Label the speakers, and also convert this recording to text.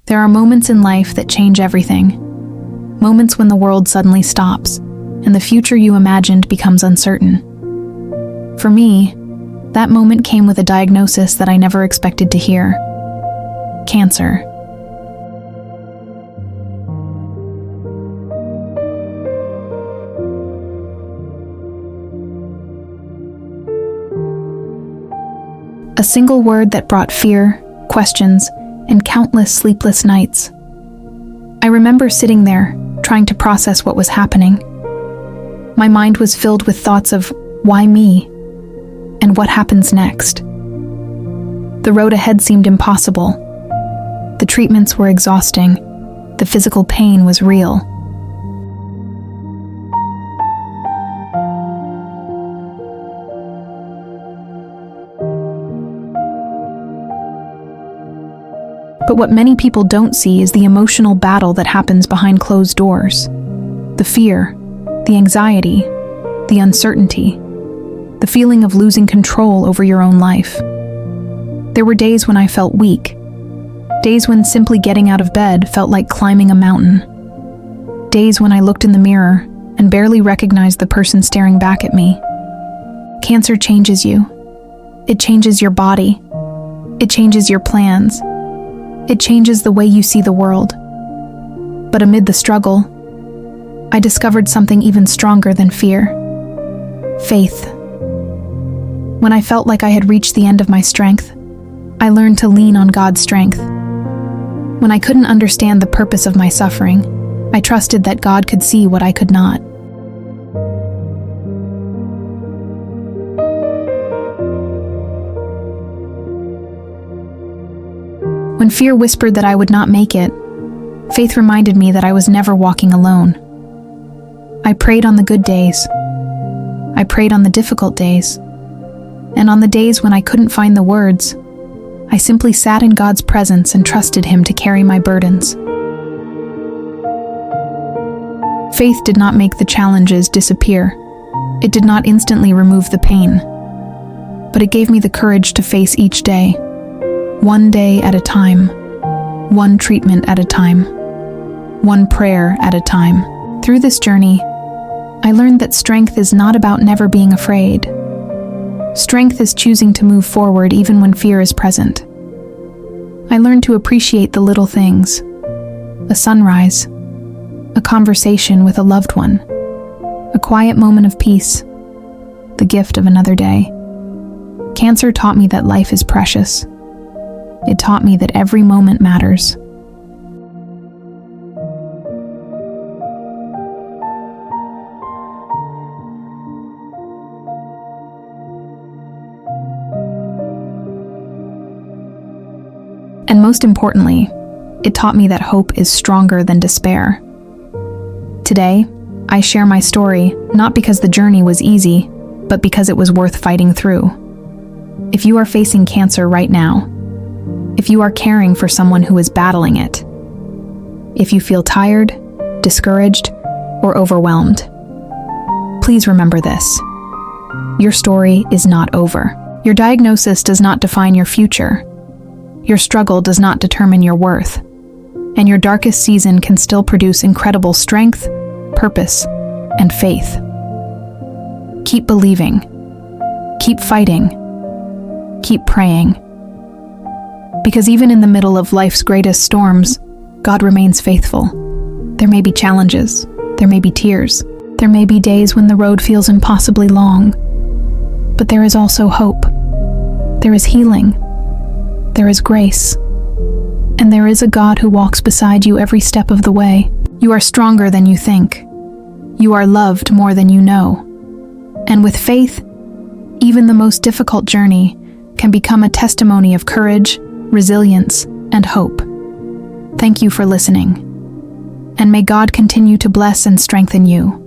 Speaker 1: There are moments in life that change everything. Moments when the world suddenly stops, and the future you imagined becomes uncertain. For me, that moment came with a diagnosis that I never expected to hear: cancer. A single word that brought fear, questions, and countless sleepless nights. I remember sitting there, trying to process what was happening. My mind was filled with thoughts of, why me? And what happens next? The road ahead seemed impossible. The treatments were exhausting. The physical pain was real. But what many people don't see is the emotional battle that happens behind closed doors. The fear, the anxiety, the uncertainty, the feeling of losing control over your own life. There were days when I felt weak, days when simply getting out of bed felt like climbing a mountain, days when I looked in the mirror and barely recognized the person staring back at me. Cancer changes you. It changes your body. It changes your plans. It changes the way you see the world. But amid the struggle, I discovered something even stronger than fear: faith. When I felt like I had reached the end of my strength, I learned to lean on God's strength. When I couldn't understand the purpose of my suffering, I trusted that God could see what I could not. When fear whispered that I would not make it, faith reminded me that I was never walking alone. I prayed on the good days. I prayed on the difficult days. And on the days when I couldn't find the words, I simply sat in God's presence and trusted Him to carry my burdens. Faith did not make the challenges disappear. It did not instantly remove the pain. But it gave me the courage to face each day, one day at a time, one treatment at a time, one prayer at a time. Through this journey, I learned that strength is not about never being afraid. Strength is choosing to move forward even when fear is present. I learned to appreciate the little things: a sunrise, a conversation with a loved one, a quiet moment of peace, the gift of another day. Cancer taught me that life is precious. It taught me that every moment matters. And most importantly, it taught me that hope is stronger than despair. Today, I share my story not because the journey was easy, but because it was worth fighting through. If you are facing cancer right now, if you are caring for someone who is battling it, if you feel tired, discouraged, or overwhelmed, please remember this: your story is not over. Your diagnosis does not define your future. Your struggle does not determine your worth. And your darkest season can still produce incredible strength, purpose, and faith. Keep believing. Keep fighting. Keep praying. Because even in the middle of life's greatest storms, God remains faithful. There may be challenges. There may be tears. There may be days when the road feels impossibly long. But there is also hope. There is healing. There is grace. And there is a God who walks beside you every step of the way. You are stronger than you think. You are loved more than you know. And with faith, even the most difficult journey can become a testimony of courage, resilience, and hope. Thank you for listening. And may God continue to bless and strengthen you.